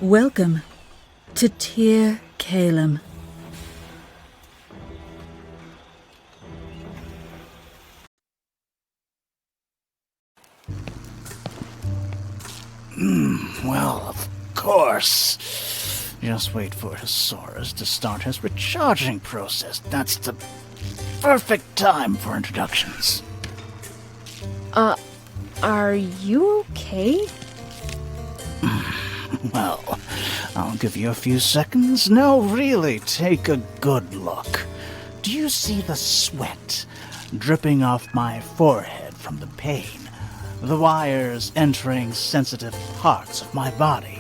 Welcome to Tir Kalem. Well, of course. Just wait for Hisaurus to start his recharging process. That's the perfect time for introductions. Are you okay? Well, I'll give you a few seconds. No, really, take a good look. Do you see the sweat dripping off my forehead from the pain? The wires entering sensitive parts of my body?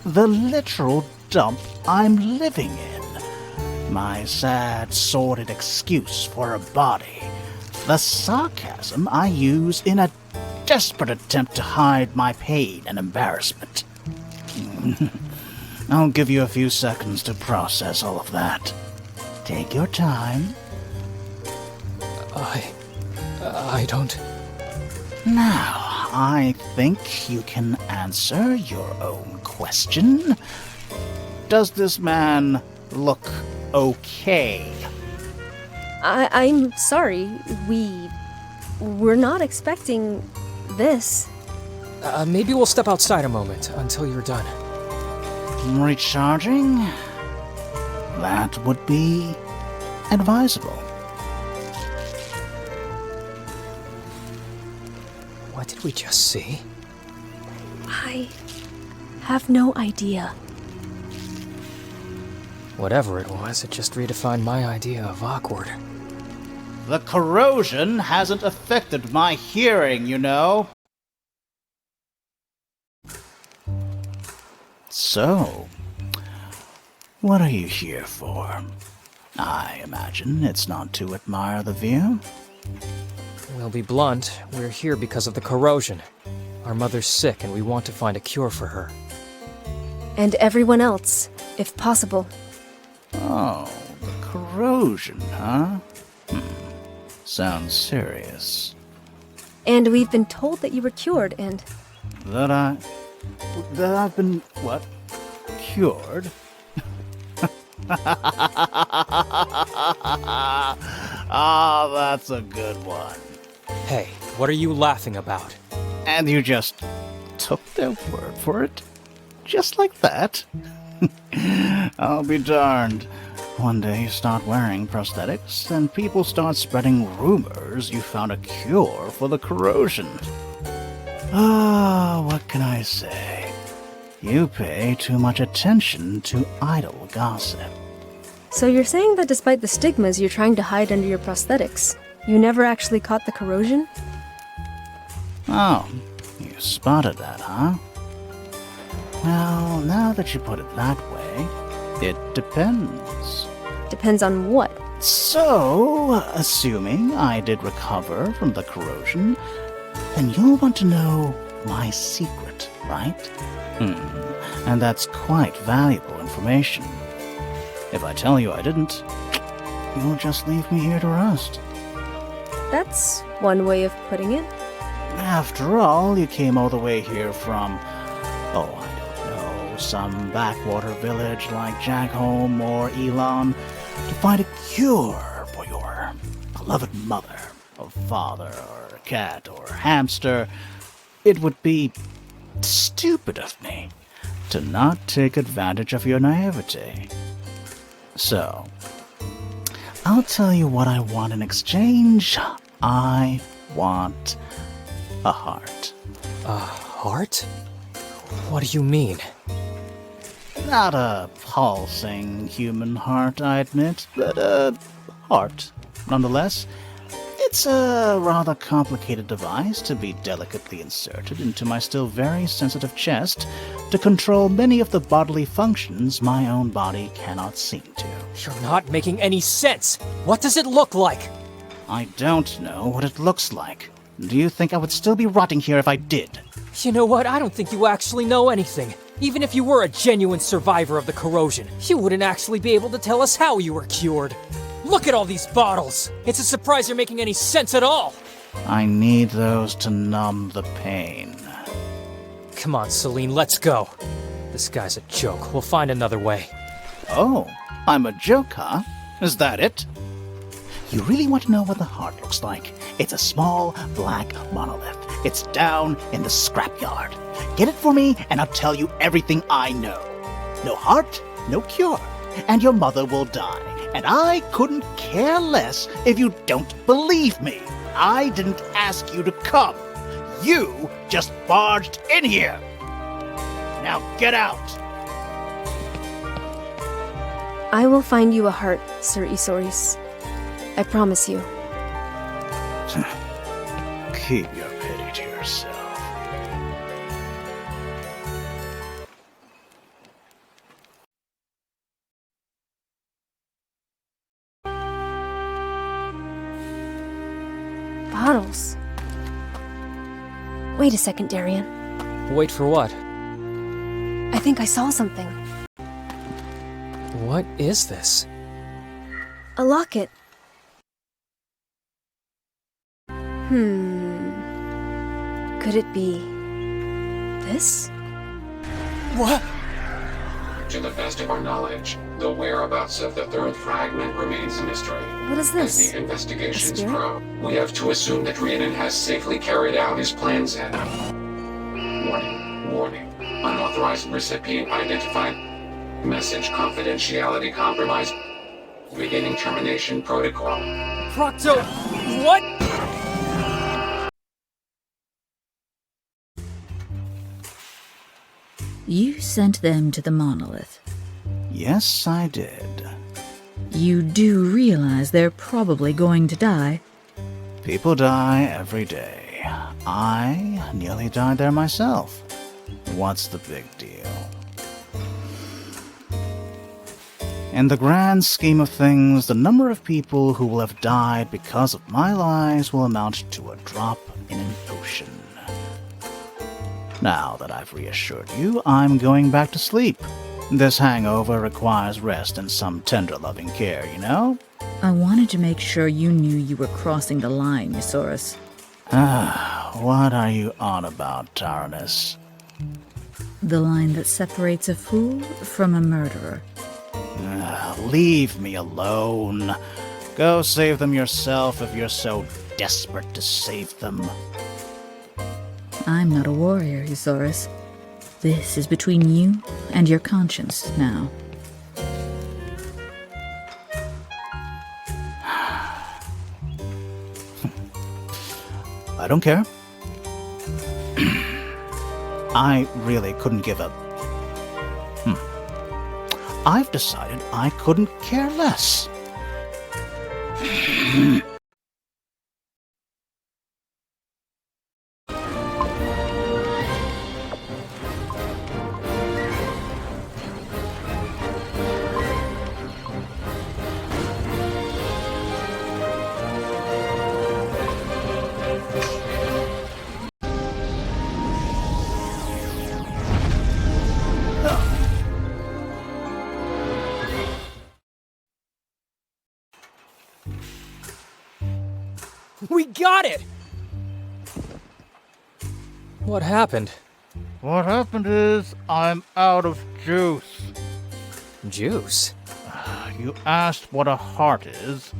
The literal dump I'm living in? My sad, sordid excuse for a body? The sarcasm I use in a desperate attempt to hide my pain and embarrassment? I'll give you a few seconds to process all of that. Take your time. I don't... Now, I think you can answer your own question. Does this man look okay? I'm sorry. We're not expecting this. Maybe we'll step outside a moment until you're done. Recharging? That would be advisable. What did we just see? I have no idea. Whatever it was, it just redefined my idea of awkward. The corrosion hasn't affected my hearing, you know. So, what are you here for? I imagine it's not to admire the view. We'll be blunt, we're here because of the corrosion. Our mother's sick and we want to find a cure for her. And everyone else, if possible. Oh, the corrosion, huh? Sounds serious. And we've been told that you were cured and... That I've been, what? Cured? Ah, that's a good one. Hey, what are you laughing about? And you just took their word for it? Just like that? I'll be darned. One day you start wearing prosthetics, and people start spreading rumors you found a cure for the corrosion. Ah, what can I say? You pay too much attention to idle gossip. So you're saying that despite the stigmas you're trying to hide under your prosthetics, you never actually caught the corrosion? Oh, you spotted that, huh? Well, now that you put it that way, it depends. Depends on what? So, assuming I did recover from the corrosion, then you'll want to know my secret, right? And that's quite valuable information. If I tell you I didn't, you'll just leave me here to rust. That's one way of putting it. After all, you came all the way here from, oh, I don't know, some backwater village like Jackholm or Elon to find a cure for your beloved mother, or father, or a cat, or hamster. It would be stupid of me to not take advantage of your naivety. So, I'll tell you what I want in exchange. I want a heart. A heart? What do you mean? Not a pulsing human heart, I admit, but a heart, nonetheless. It's a rather complicated device to be delicately inserted into my still very sensitive chest to control many of the bodily functions my own body cannot seem to. You're not making any sense! What does it look like? I don't know what it looks like. Do you think I would still be rotting here if I did? You know what? I don't think you actually know anything. Even if you were a genuine survivor of the corrosion, you wouldn't actually be able to tell us how you were cured. Look at all these bottles! It's a surprise you're making any sense at all! I need those to numb the pain. Come on, Celine, let's go. The This guy's a joke. We'll find another way. Oh, I'm a joke, huh? Is that it? You really want to know what the heart looks like? It's a small, black monolith. It's down in the scrapyard. Get it for me, and I'll tell you everything I know. No heart, no cure, and your mother will die. And I couldn't care less if you don't believe me. I didn't ask you to come. You just barged in here. Now get out. I will find you a heart, Sir Isoris. I promise you. Keep your pity to yourself. Bottles. Wait a second, Darian. Wait for what? I think I saw something. What is this? A locket. Could it be this? What? To the best of our knowledge, the whereabouts of the third fragment remains a mystery. What is As this? the investigations A spirit? probe, we have to assume that Rhiannon has safely carried out his plans and... Warning. Unauthorized recipient identified. Message confidentiality compromised. Beginning termination protocol. Procto... What? You sent them to the monolith. Yes, I did. You do realize they're probably going to die. People die every day. I nearly died there myself. What's the big deal? In the grand scheme of things, the number of people who will have died because of my lies will amount to a drop in an ocean. Now that I've reassured you, I'm going back to sleep. This hangover requires rest and some tender loving care, you know? I wanted to make sure you knew you were crossing the line, Eusaurus. What are you on about, Taranis? The line that separates a fool from a murderer. Leave me alone. Go save them yourself if you're so desperate to save them. I'm not a warrior, Eusaurus. This is between you and your conscience now. I don't care. I really couldn't give up. I've decided I couldn't care less. We got it! What happened? What happened is I'm out of juice. Juice? You asked what a heart is.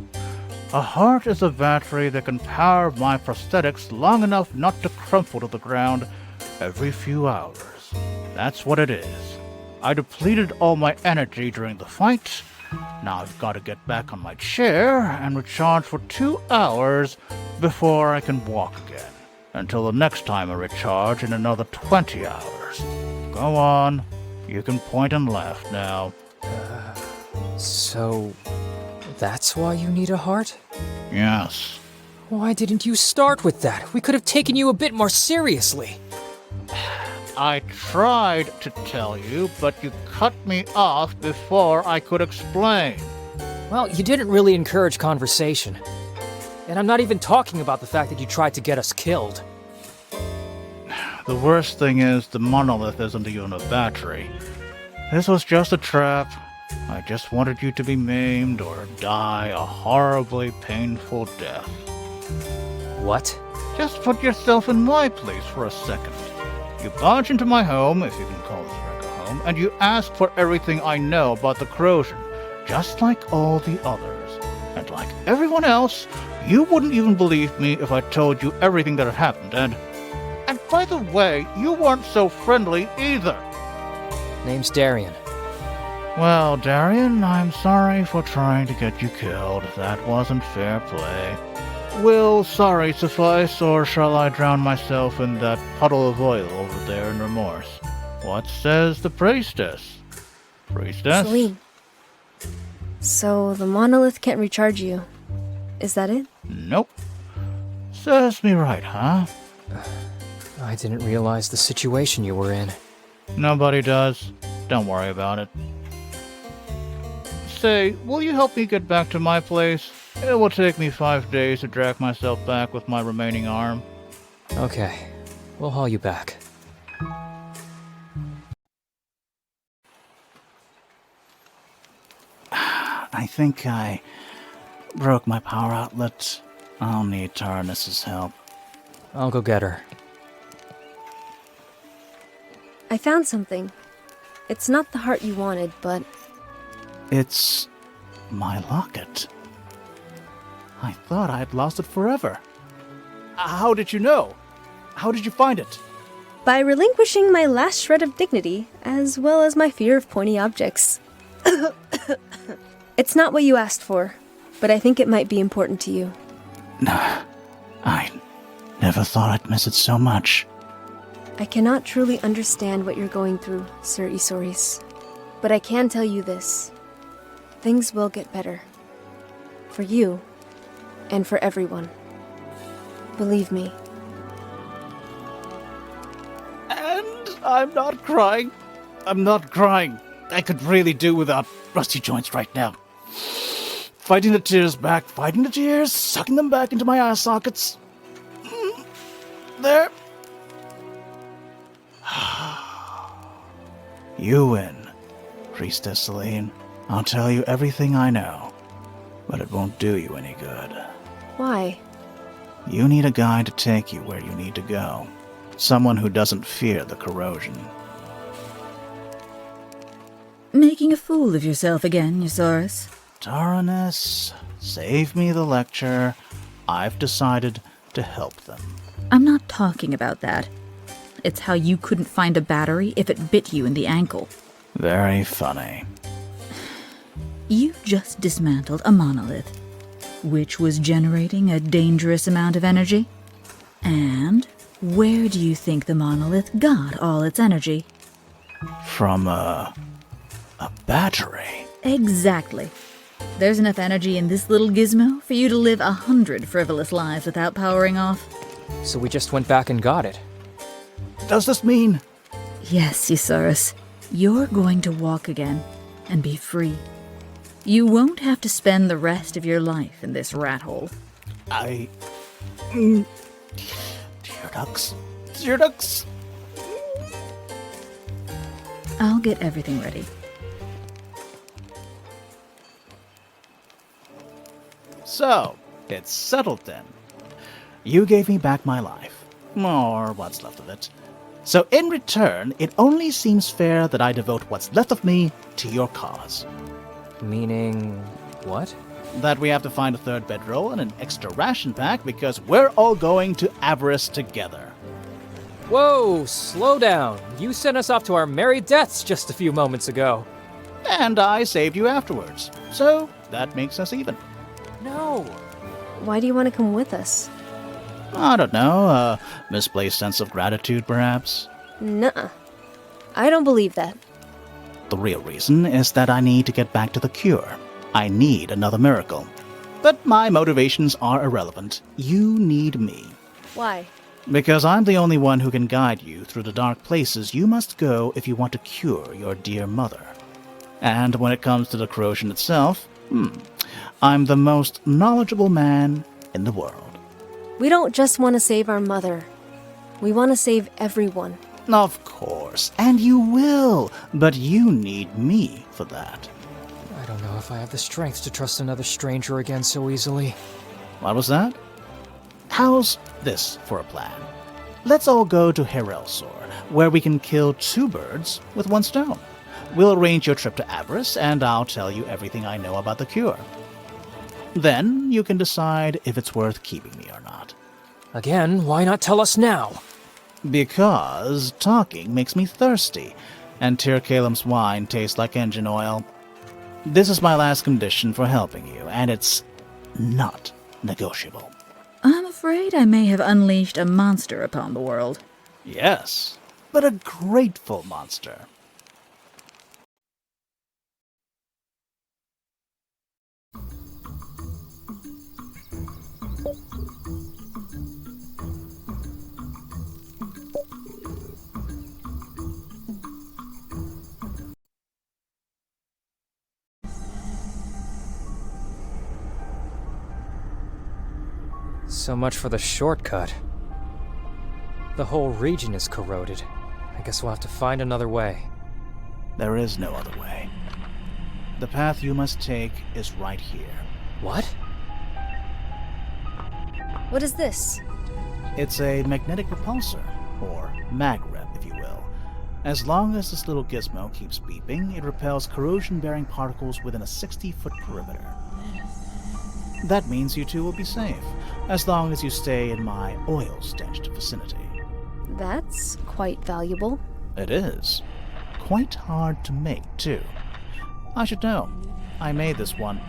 A heart is a battery that can power my prosthetics long enough not to crumple to the ground every few hours. That's what it is. I depleted all my energy during the fight. Now I've got to get back on my chair and recharge for 2 hours before I can walk again. Until the next time I recharge in another 20 hours. Go on. You can point and laugh now. So... that's why you need a heart? Yes. Why didn't you start with that? We could have taken you a bit more seriously. I tried to tell you, but you cut me off before I could explain. Well, you didn't really encourage conversation. And I'm not even talking about the fact that you tried to get us killed. The worst thing is the monolith isn't even a battery. This was just a trap. I just wanted you to be maimed or die a horribly painful death. What? Just put yourself in my place for a second. You barge into my home, if you can call this wreck a room and you ask for everything I know about the corrosion, just like all the others. And like everyone else, you wouldn't even believe me if I told you everything that had happened, and by the way, you weren't so friendly either. Name's Darian. Well, Darian, I'm sorry for trying to get you killed. That wasn't fair play. Will sorry suffice, or shall I drown myself in that puddle of oil over there in remorse? What says the priestess? Priestess? Celine. So the monolith can't recharge you. Is that it? Nope. Serves me right, huh? I didn't realize the situation you were in. Nobody does. Don't worry about it. Say, will you help me get back to my place? It will take me 5 days to drag myself back with my remaining arm. Okay, we'll haul you back. I think I broke my power outlet. I'll need Taranis's help. I'll go get her. I found something. It's not the heart you wanted, but It's my locket. I thought I had lost it forever. How did you know? How did you find it? by relinquishing my last shred of dignity, as well as my fear of pointy objects. It's not what you asked for, but I think it might be important to you. Nah, I never thought I'd miss it so much. I cannot truly understand what you're going through, Sir Isoris. But I can tell you this. Things will get better. For you, and for everyone. Believe me. And I'm not crying. I'm not crying. I could really do without rusty joints right now. Fighting the tears back, fighting the tears, sucking them back into my eye sockets. There. You win, Priestess Celine. I'll tell you everything I know, but it won't do you any good. Why? You need a guide to take you where you need to go. Someone who doesn't fear the corrosion. Making a fool of yourself again, Eusaurus. Taranis, save me the lecture. I've decided to help them. I'm not talking about that. It's how you couldn't find a battery if it bit you in the ankle. Very funny. You just dismantled a monolith, which was generating a dangerous amount of energy. And where do you think the monolith got all its energy? From a battery. Exactly. There's enough energy in this little gizmo for you to live 100 frivolous lives without powering off. So we just went back and got it. Does this mean... Yes, Eusaurus. You're going to walk again and be free. You won't have to spend the rest of your life in this rat hole. Dear ducks. Dear ducks. I'll get everything ready. So, it's settled then. You gave me back my life. Or what's left of it. So in return, it only seems fair that I devote what's left of me to your cause. Meaning... what? That we have to find a third bedroll and an extra ration pack because we're all going to Avarice together. Whoa, slow down. You sent us off to our merry deaths just a few moments ago. And I saved you afterwards. So that makes us even. No. Why do you want to come with us? I don't know, a misplaced sense of gratitude, perhaps? Nuh-uh. I don't believe that. The real reason is that I need to get back to the cure. I need another miracle. But my motivations are irrelevant. You need me. Why? Because I'm the only one who can guide you through the dark places you must go if you want to cure your dear mother. And when it comes to the corrosion itself, I'm the most knowledgeable man in the world. We don't just want to save our mother. We want to save everyone. Of course, and you will, but you need me for that. I don't know if I have the strength to trust another stranger again so easily. What was that? How's this for a plan? Let's all go to Herelsor, where we can kill 2 birds with 1 stone. We'll arrange your trip to Avarice, and I'll tell you everything I know about the cure. Then you can decide if it's worth keeping me or not. Again, why not tell us now? Because talking makes me thirsty, and Tir Kalem's wine tastes like engine oil. This is my last condition for helping you, and it's not negotiable. I'm afraid I may have unleashed a monster upon the world. Yes, but a grateful monster. So much for the shortcut. The whole region is corroded. I guess we'll have to find another way. There is no other way. The path you must take is right here. What? What is this? It's a magnetic repulsor, or magrep, if you will. As long as this little gizmo keeps beeping, it repels corrosion-bearing particles within a 60-foot perimeter. That means you two will be safe, as long as you stay in my oil-stenched vicinity. That's quite valuable. It is. Quite hard to make, too. I should know. I made this one.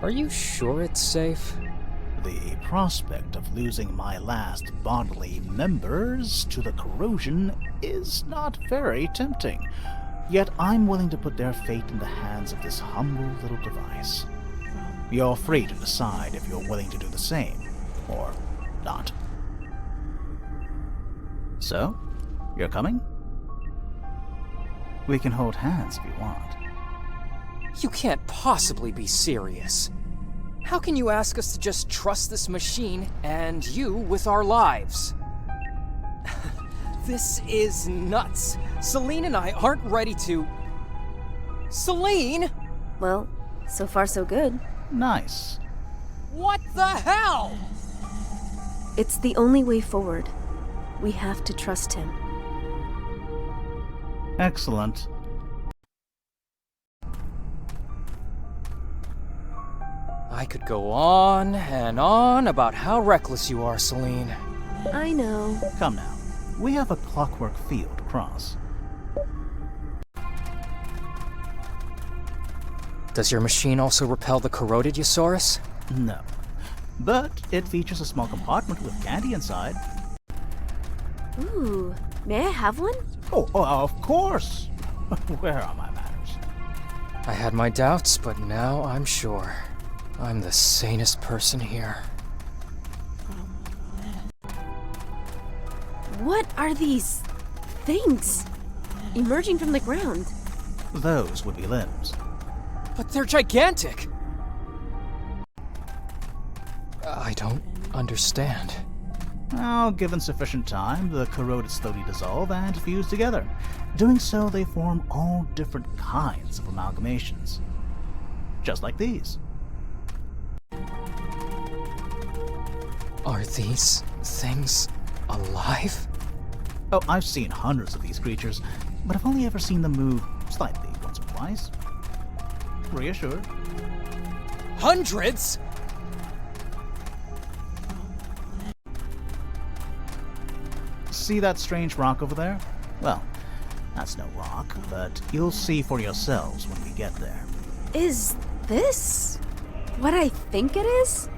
Are you sure it's safe? The prospect of losing my last bodily members to the corrosion is not very tempting. Yet I'm willing to put their fate in the hands of this humble little device. You're free to decide if you're willing to do the same, or not. So, you're coming? We can hold hands if you want. You can't possibly be serious. How can you ask us to just trust this machine and you with our lives? This is nuts. Celine and I aren't ready to... Celine! Well, so far so good. Nice. What the hell? It's the only way forward. We have to trust him. Excellent. I could go on and on about how reckless you are, Celine. I know. Come now. We have a clockwork field to cross. Does your machine also repel the corroded Eusaurus? No. But it features a small compartment with candy inside. Ooh, may I have one? Oh, of course! Where are my manners? I had my doubts, but now I'm sure. I'm the sanest person here. What are these things emerging from the ground? Those would be limbs. But they're gigantic! I don't understand. Well, given sufficient time, the corroded slowly dissolve and fuse together. Doing so, they form all different kinds of amalgamations. Just like these. Are these things alive? Oh, I've seen hundreds of these creatures, but I've only ever seen them move slightly once or twice. Reassured. Hundreds? See that strange rock over there? Well, that's no rock, but you'll see for yourselves when we get there. Is this what I think it is?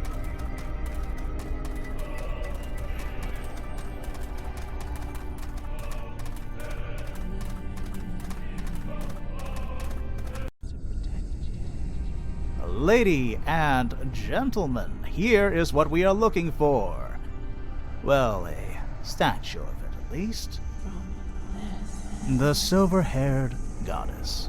Lady and gentlemen, here is what we are looking for. Well, a statue of it, at least. The silver-haired goddess.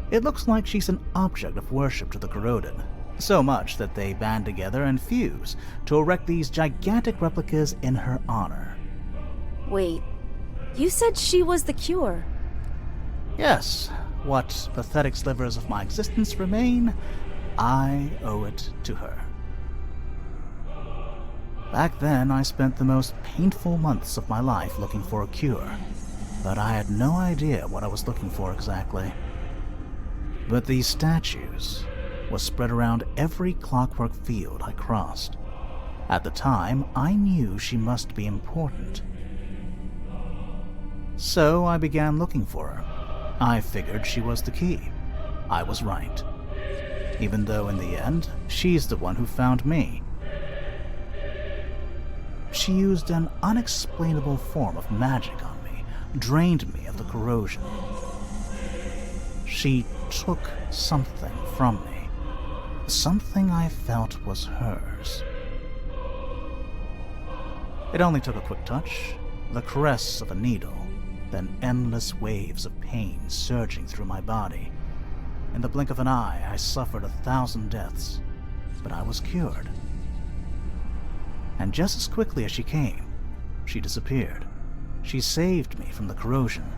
It looks like she's an object of worship to the corroded, so much that they band together and fuse to erect these gigantic replicas in her honor. Wait, you said she was the cure. Yes, what pathetic slivers of my existence remain, I owe it to her. Back then, I spent the most painful months of my life looking for a cure, but I had no idea what I was looking for exactly. But these statues were spread around every clockwork field I crossed. At the time, I knew she must be important. So I began looking for her. I figured she was the key. I was right. Even though in the end, she's the one who found me. She used an unexplainable form of magic on me, drained me of the corrosion. She took something from me, something I felt was hers. It only took a quick touch, the caress of a needle, then endless waves of pain surging through my body. In the blink of an eye, I suffered 1,000 deaths, but I was cured. And just as quickly as she came, she disappeared. She saved me from the corrosion,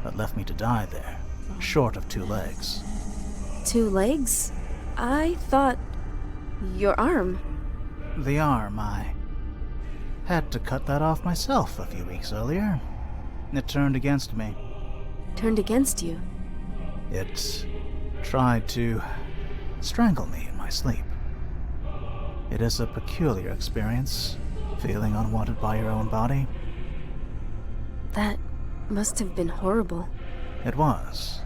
but left me to die there, short of 2 legs. 2 legs? I thought... your arm. The arm, I had to cut that off myself a few weeks earlier. It turned against me. Turned against you. It tried to strangle me in my sleep. It is a peculiar experience, feeling unwanted by your own body. That must have been horrible. It was.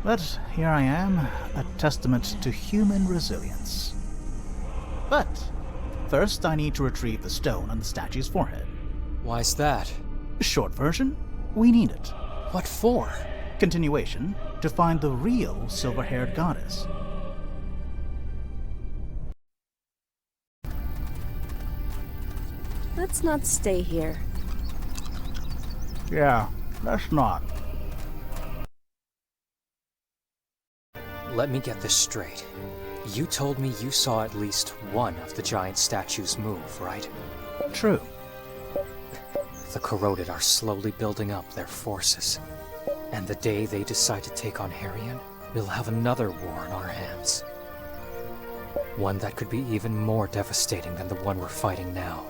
But here I am, a testament to human resilience. But first I need to retrieve the stone on the statue's forehead. Why's that? Short version, we need it. What for? Continuation, to find the real silver-haired goddess. Let's not stay here. Yeah, let's not. Let me get this straight. You told me you saw at least one of the giant statues move, right? True. The corroded are slowly building up their forces. And the day they decide to take on Harrion, we'll have another war on our hands. One that could be even more devastating than the one we're fighting now.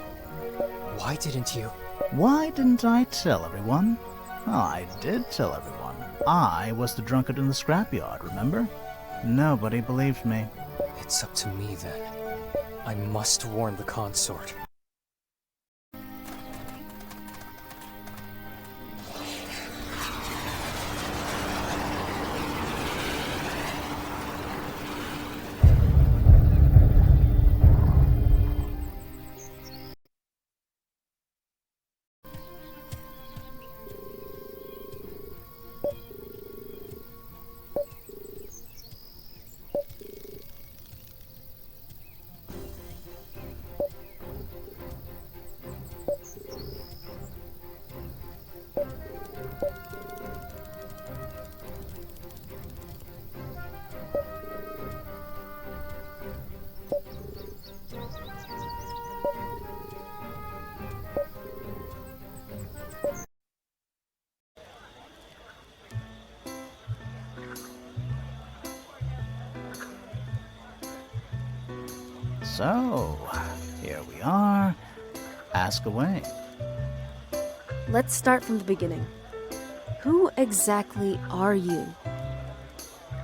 Why didn't you? Why didn't I tell everyone? Oh, I did tell everyone. I was the drunkard in the scrapyard, remember? Nobody believed me. It's up to me then. I must warn the consort. So, here we are. Ask away. Let's start from the beginning. Who exactly are you?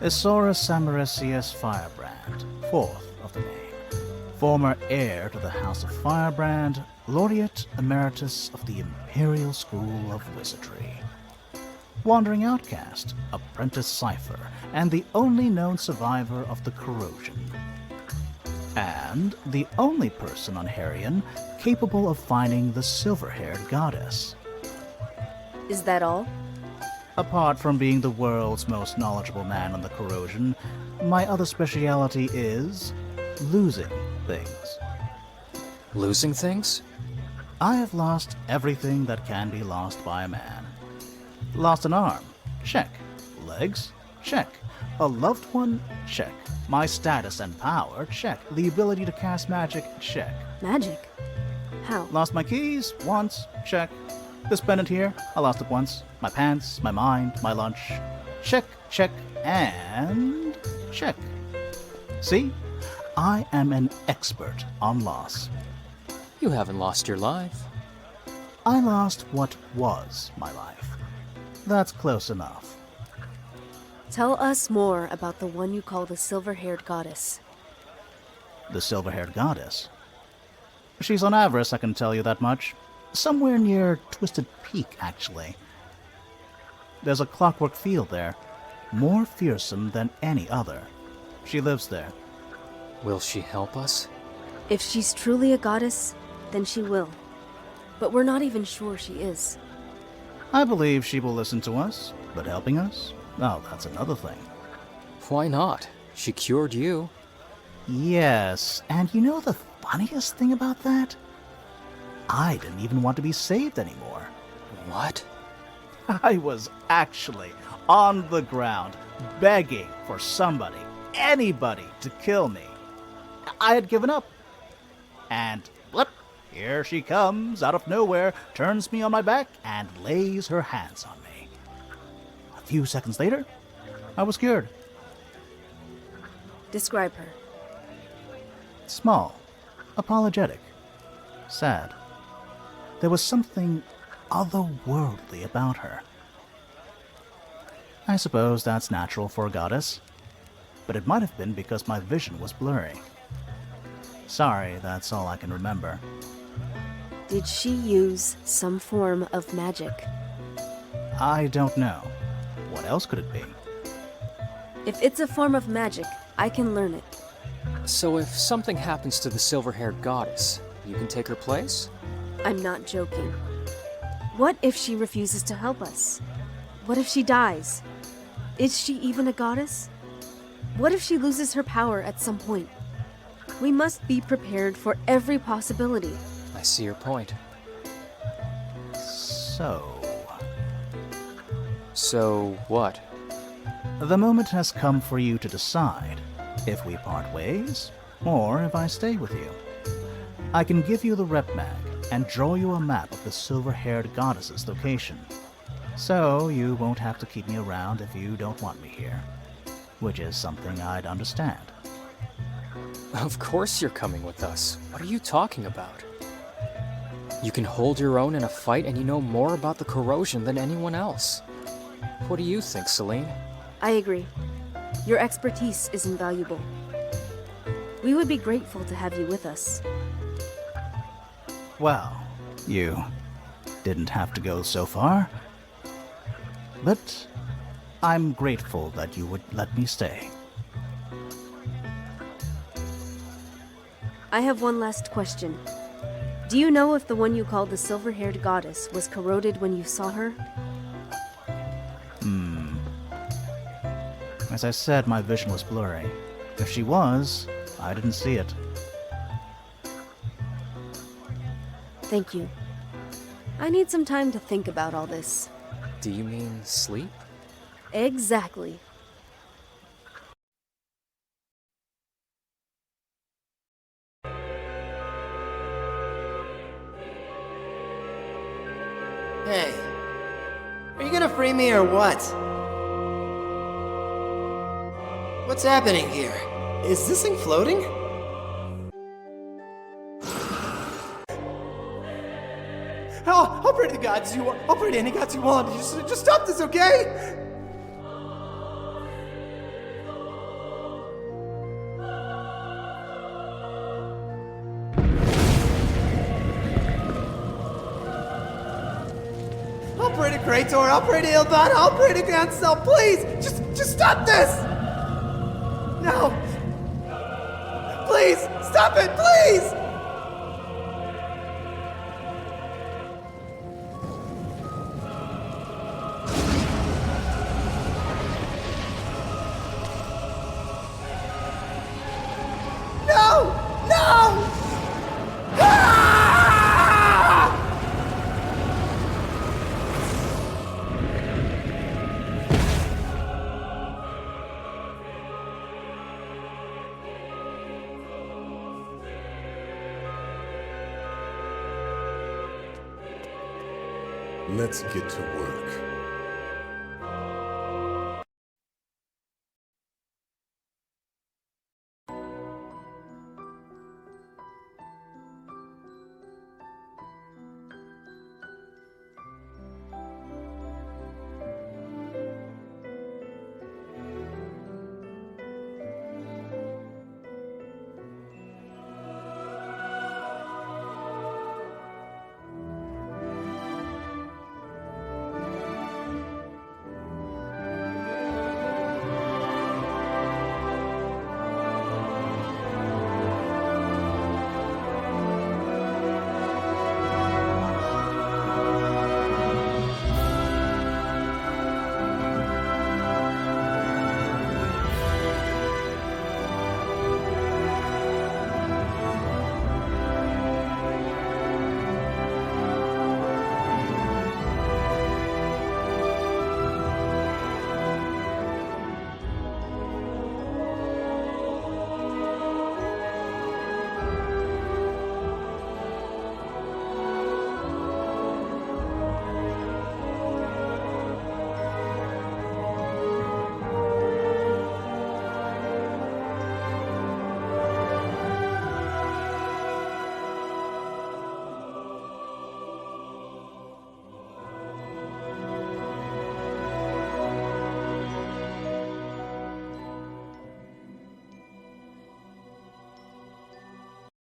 Isaura Samarisius Firebrand, 4th of the name. Former heir to the House of Firebrand, Laureate Emeritus of the Imperial School of Wizardry. Wandering outcast, apprentice cipher, and the only known survivor of the corrosion. And the only person on Harrion capable of finding the silver-haired goddess. Is that all? Apart from being the world's most knowledgeable man on the corrosion, my other speciality is losing things. Losing things? I have lost everything that can be lost by a man. Lost an arm? Check. Legs? Check. A loved one? Check. My status and power? Check. The ability to cast magic? Check. Magic? How? Lost my keys? Once? Check. This pendant here? I lost it once. My pants, my mind, my lunch. Check, check, and check. See? I am an expert on loss. You haven't lost your life. I lost what was my life. That's close enough. Tell us more about the one you call the silver-haired goddess. The silver-haired goddess. She's on Avarice, I can tell you that much. Somewhere near Twisted Peak, actually. There's a clockwork field there, more fearsome than any other. She lives there. Will she help us? If she's truly a goddess, then she will. But we're not even sure she is. I believe she will listen to us, but helping us? Oh, that's another thing. Why not? She cured you. Yes, and you know the funniest thing about that? I didn't even want to be saved anymore. What? I was actually on the ground, begging for somebody, anybody, to kill me. I had given up. And blip, here she comes out of nowhere, turns me on my back, and lays her hands on me. A few seconds later, I was cured. Describe her. Small, apologetic, sad. There was something otherworldly about her. I suppose that's natural for a goddess, but it might have been because my vision was blurry. Sorry, that's all I can remember. Did she use some form of magic? I don't know. What else could it be? If it's a form of magic, I can learn it. So if something happens to the silver-haired goddess, you can take her place? I'm not joking. What if she refuses to help us? What if she dies? Is she even a goddess? What if she loses her power at some point? We must be prepared for every possibility. I see your point. So what? The moment has come for you to decide if we part ways or if I stay with you. I can give you the rep mag and draw you a map of the silver-haired goddess's location. So you won't have to keep me around if you don't want me here, which is something I'd understand. Of course you're coming with us. What are you talking about? You can hold your own in a fight and you know more about the corrosion than anyone else. What do you think, Celine? I agree. Your expertise is invaluable. We would be grateful to have you with us. Well, you didn't have to go so far. But I'm grateful that you would let me stay. I have one last question. Do you know if the one you called the silver-haired goddess was corroded when you saw her? As I said, my vision was blurry. If she was, I didn't see it. Thank you. I need some time to think about all this. Do you mean sleep? Exactly. Hey, are you gonna free me or what? What's happening here? Is this thing floating? I'll pray to the gods you want. I'll pray to any gods you want. Just stop this, okay? I'll pray to Krator. I'll pray to Ilvan. I'll pray to Gansel. Please, just stop this. No. Please, stop it, please. No! No! Ah! Let's get to work.